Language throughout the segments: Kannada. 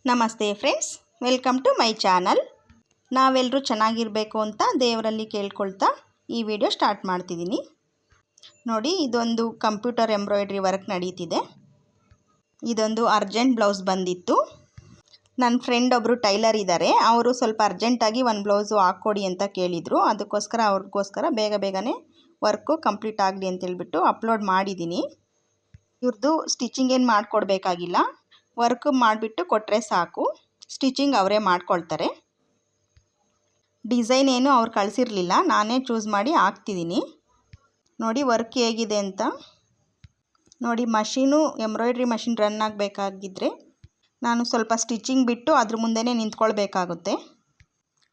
ನಮಸ್ತೆ friends, welcome to my channel. ನಾವೆಲ್ಲರೂ ಚೆನ್ನಾಗಿರಬೇಕು ಅಂತ ದೇವರಲ್ಲಿ ಕೇಳ್ಕೊಳ್ತಾ ಈ ವಿಡಿಯೋ ಸ್ಟಾರ್ಟ್ ಮಾಡ್ತಿದ್ದೀನಿ. ನೋಡಿ, ಇದೊಂದು ಕಂಪ್ಯೂಟರ್ ಎಂಬ್ರಾಯ್ಡ್ರಿ ವರ್ಕ್ ನಡೀತಿದೆ. ಇದೊಂದು ಅರ್ಜೆಂಟ್ ಬ್ಲೌಸ್ ಬಂದಿತ್ತು. ನನ್ನ ಫ್ರೆಂಡ್ ಒಬ್ಬರು ಟೈಲರ್ ಇದ್ದಾರೆ. ಅವರು ಸ್ವಲ್ಪ ಅರ್ಜೆಂಟಾಗಿ ಒಂದು ಬ್ಲೌಸು ಹಾಕ್ಕೊಡಿ ಅಂತ ಕೇಳಿದರು. ಅವ್ರಿಗೋಸ್ಕರ ಬೇಗನೆ ವರ್ಕು ಕಂಪ್ಲೀಟ್ ಆಗಲಿ ಅಂತೇಳ್ಬಿಟ್ಟು ಅಪ್ಲೋಡ್ ಮಾಡಿದ್ದೀನಿ. ಇವ್ರದ್ದು ಸ್ಟಿಚಿಂಗ್ ಏನು ಮಾಡಿಕೊಡ್ಬೇಕಾಗಿಲ್ಲ, ವರ್ಕ್ ಮಾಡಿಬಿಟ್ಟು ಕೊಟ್ಟರೆ ಸಾಕು. ಸ್ಟಿಚಿಂಗ್ ಅವರೇ ಮಾಡ್ಕೊಳ್ತಾರೆ. ಡಿಸೈನ್ ಏನು ಅವ್ರು ಕಳಿಸಿರಲಿಲ್ಲ, ನಾನೇ ಚೂಸ್ ಮಾಡಿ ಹಾಕ್ತಿದ್ದೀನಿ. ನೋಡಿ ವರ್ಕ್ ಹೇಗಿದೆ ಅಂತ. ನೋಡಿ, ಎಂಬ್ರಾಯ್ಡ್ರಿ ಮಷಿನ್ ರನ್ ಆಗಬೇಕಾಗಿದ್ದರೆ ನಾನು ಸ್ವಲ್ಪ ಸ್ಟಿಚಿಂಗ್ ಬಿಟ್ಟು ಅದ್ರ ಮುಂದೆನೇ ನಿಂತ್ಕೊಳ್ಬೇಕಾಗುತ್ತೆ.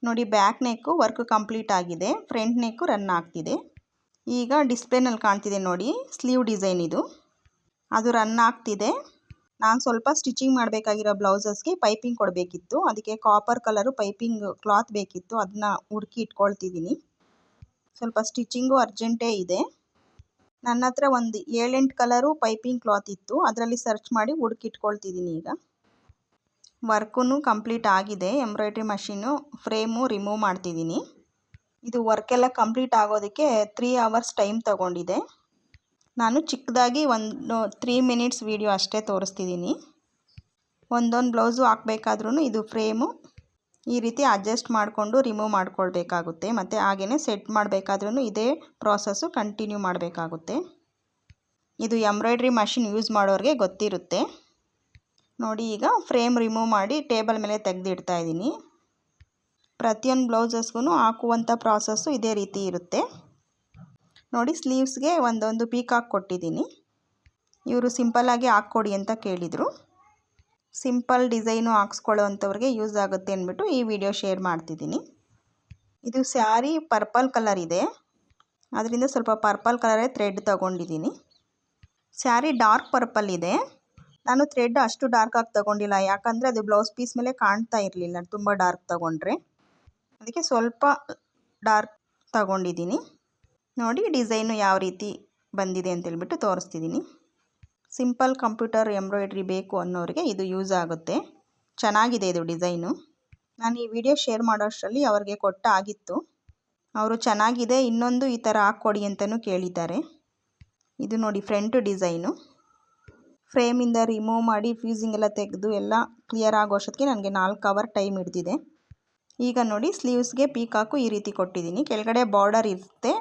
ನೋಡಿ, ಬ್ಯಾಕ್ ನೆಕ್ಕು ವರ್ಕ್ ಕಂಪ್ಲೀಟ್ ಆಗಿದೆ, ಫ್ರಂಟ್ ನೆಕ್ಕು ರನ್ ಆಗ್ತಿದೆ. ಈಗ ಡಿಸ್ಪ್ಲೇನಲ್ಲಿ ಕಾಣ್ತಿದೆ ನೋಡಿ, ಸ್ಲೀವ್ ಡಿಸೈನ್ ಇದು, ಅದು ರನ್ ಆಗ್ತಿದೆ. ನಾನು ಸ್ವಲ್ಪ ಸ್ಟಿಚಿಂಗ್ ಮಾಡಬೇಕಾಗಿರೋ ಬ್ಲೌಸಸ್ಗೆ ಪೈಪಿಂಗ್ ಕೊಡಬೇಕಿತ್ತು. ಅದಕ್ಕೆ ಕಾಪರ್ ಕಲರು ಪೈಪಿಂಗ್ ಕ್ಲಾತ್ ಬೇಕಿತ್ತು. ಅದನ್ನ ಹುಡುಕಿ ಇಟ್ಕೊಳ್ತಿದ್ದೀನಿ. ಸ್ವಲ್ಪ ಸ್ಟಿಚಿಂಗು ಅರ್ಜೆಂಟೇ ಇದೆ. ನನ್ನ ಹತ್ರ ಒಂದು 7-8 ಕಲರು ಪೈಪಿಂಗ್ ಕ್ಲಾತ್ ಇತ್ತು. ಅದರಲ್ಲಿ ಸರ್ಚ್ ಮಾಡಿ ಹುಡುಕಿ ಇಟ್ಕೊಳ್ತಿದ್ದೀನಿ. ಈಗ ವರ್ಕೂ ಕಂಪ್ಲೀಟ್ ಆಗಿದೆ. ಎಂಬ್ರಾಯ್ಡ್ರಿ ಮಷೀನು ಫ್ರೇಮು ರಿಮೂವ್ ಮಾಡ್ತಿದ್ದೀನಿ. ಇದು ವರ್ಕೆಲ್ಲ ಕಂಪ್ಲೀಟ್ ಆಗೋದಕ್ಕೆ 3 ಅವರ್ಸ್ ಟೈಮ್ ತಗೊಂಡಿದೆ. ನಾನು ಚಿಕ್ಕದಾಗಿ ಒಂದು 3 ಮಿನಿಟ್ಸ್ ವಿಡಿಯೋ ಅಷ್ಟೇ ತೋರಿಸ್ತಿದ್ದೀನಿ. ಒಂದೊಂದು ಬ್ಲೌಸು ಹಾಕಬೇಕಾದ್ರೂ ಇದು ಫ್ರೇಮು ಈ ರೀತಿ ಅಡ್ಜಸ್ಟ್ ಮಾಡಿಕೊಂಡು ರಿಮೂವ್ ಮಾಡ್ಕೊಳ್ಬೇಕಾಗುತ್ತೆ. ಮತ್ತು ಹಾಗೆಯೇ ಸೆಟ್ ಮಾಡಬೇಕಾದ್ರೂ ಇದೇ ಪ್ರಾಸೆಸ್ಸು ಕಂಟಿನ್ಯೂ ಮಾಡಬೇಕಾಗುತ್ತೆ. ಇದು ಎಂಬ್ರಾಯ್ಡ್ರಿ ಮಷಿನ್ ಯೂಸ್ ಮಾಡೋರಿಗೆ ಗೊತ್ತಿರುತ್ತೆ. ನೋಡಿ, ಈಗ ಫ್ರೇಮ್ ರಿಮೂವ್ ಮಾಡಿ ಟೇಬಲ್ ಮೇಲೆ ತೆಗೆದಿಡ್ತಾ ಇದ್ದೀನಿ. ಪ್ರತಿಯೊಂದು ಬ್ಲೌಸಸ್ಗೂ ಹಾಕುವಂಥ ಪ್ರಾಸೆಸ್ಸು ಇದೇ ರೀತಿ ಇರುತ್ತೆ. ನೋಡಿ, ಸ್ಲೀವ್ಸ್ಗೆ ಒಂದೊಂದು ಪೀಕಾಕ್ ಕೊಟ್ಟಿದ್ದೀನಿ. ಇವರು ಸಿಂಪಲ್ಲಾಗಿ ಹಾಕ್ಕೊಡಿ ಅಂತ ಕೇಳಿದರು. ಸಿಂಪಲ್ ಡಿಸೈನು ಹಾಕ್ಸ್ಕೊಳ್ಳೋ ಅಂಥವ್ರಿಗೆ ಯೂಸ್ ಆಗುತ್ತೆ ಅಂದ್ಬಿಟ್ಟು ಈ ವಿಡಿಯೋ ಶೇರ್ ಮಾಡ್ತಿದ್ದೀನಿ. ಇದು ಸ್ಯಾರಿ ಪರ್ಪಲ್ ಕಲರ್ ಇದೆ, ಅದರಿಂದ ಸ್ವಲ್ಪ ಪರ್ಪಲ್ ಕಲರೇ ಥ್ರೆಡ್ ತೊಗೊಂಡಿದ್ದೀನಿ. ಸ್ಯಾರಿ ಡಾರ್ಕ್ ಪರ್ಪಲ್ ಇದೆ. ನಾನು ಥ್ರೆಡ್ ಅಷ್ಟು ಡಾರ್ಕಾಗಿ ತೊಗೊಂಡಿಲ್ಲ, ಯಾಕಂದರೆ ಅದು ಬ್ಲೌಸ್ ಪೀಸ್ ಮೇಲೆ ಕಾಣ್ತಾ ಇರಲಿಲ್ಲ ತುಂಬ ಡಾರ್ಕ್ ತೊಗೊಂಡ್ರೆ. ಅದಕ್ಕೆ ಸ್ವಲ್ಪ ಡಾರ್ಕ್ ತೊಗೊಂಡಿದ್ದೀನಿ. ನೋಡಿ, ಡಿಸೈನು ಯಾವ ರೀತಿ ಬಂದಿದೆ ಅಂತೇಳ್ಬಿಟ್ಟು ತೋರಿಸ್ತಿದ್ದೀನಿ. ಸಿಂಪಲ್ ಕಂಪ್ಯೂಟರ್ ಎಂಬ್ರಾಯ್ಡ್ರಿ ಬೇಕು ಅನ್ನೋರಿಗೆ ಇದು ಯೂಸ್ ಆಗುತ್ತೆ. ಚೆನ್ನಾಗಿದೆ ಇದು ಡಿಸೈನು. ನಾನು ಈ ವಿಡಿಯೋ ಶೇರ್ ಮಾಡೋಷ್ಟರಲ್ಲಿ ಅವ್ರಿಗೆ ಕೊಟ್ಟಾಗಿತ್ತು. ಅವರು ಚೆನ್ನಾಗಿದೆ, ಇನ್ನೊಂದು ಈ ಥರ ಹಾಕ್ಕೊಡಿ ಅಂತಲೂ ಕೇಳಿದ್ದಾರೆ. ಇದು ನೋಡಿ ಫ್ರಂಟ್ ಡಿಸೈನು. ಫ್ರೇಮಿಂದ ರಿಮೂವ್ ಮಾಡಿ ಫ್ಯೂಸಿಂಗ್ ಎಲ್ಲ ತೆಗೆದು ಎಲ್ಲ ಕ್ಲಿಯರ್ ಆಗೋಷ್ಟೊತ್ತಿಗೆ ನನಗೆ 4 ಅವರ್ ಟೈಮ್ ಹಿಡಿದಿದೆ. ಈಗ ನೋಡಿ, ಸ್ಲೀವ್ಸ್ಗೆ ಪೀಕಾಕು ಈ ರೀತಿ ಕೊಟ್ಟಿದ್ದೀನಿ. ಕೆಳಗಡೆ ಬಾರ್ಡರ್ ಇರುತ್ತೆ,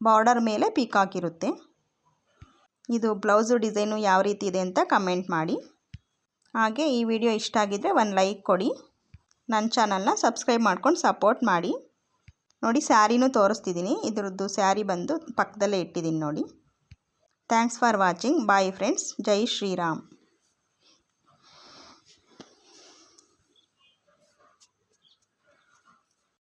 ಬಾರ್ಡರ್ ಮೇಲೆ ಪೀಕಾಕ್ ಇರುತ್ತೆ. ಇದು ಬ್ಲೌಸು ಡಿಸೈನು ಯಾವ ರೀತಿ ಇದೆ ಅಂತ ಕಮೆಂಟ್ ಮಾಡಿ. ಹಾಗೆ ಈ ವಿಡಿಯೋ ಇಷ್ಟ ಆಗಿದ್ದರೆ ಒಂದು ಲೈಕ್ ಕೊಡಿ. ನನ್ನ ಚಾನಲ್ನ ಸಬ್ಸ್ಕ್ರೈಬ್ ಮಾಡ್ಕೊಂಡು ಸಪೋರ್ಟ್ ಮಾಡಿ. ನೋಡಿ, ಸ್ಯಾರಿನೂ ತೋರಿಸ್ತಿದ್ದೀನಿ. ಇದ್ರದ್ದು ಸ್ಯಾರಿ ಬಂದು ಪಕ್ಕದಲ್ಲೇ ಇಟ್ಟಿದ್ದೀನಿ ನೋಡಿ. Thanks for watching. Bye friends. ಜೈ ಶ್ರೀರಾಮ್.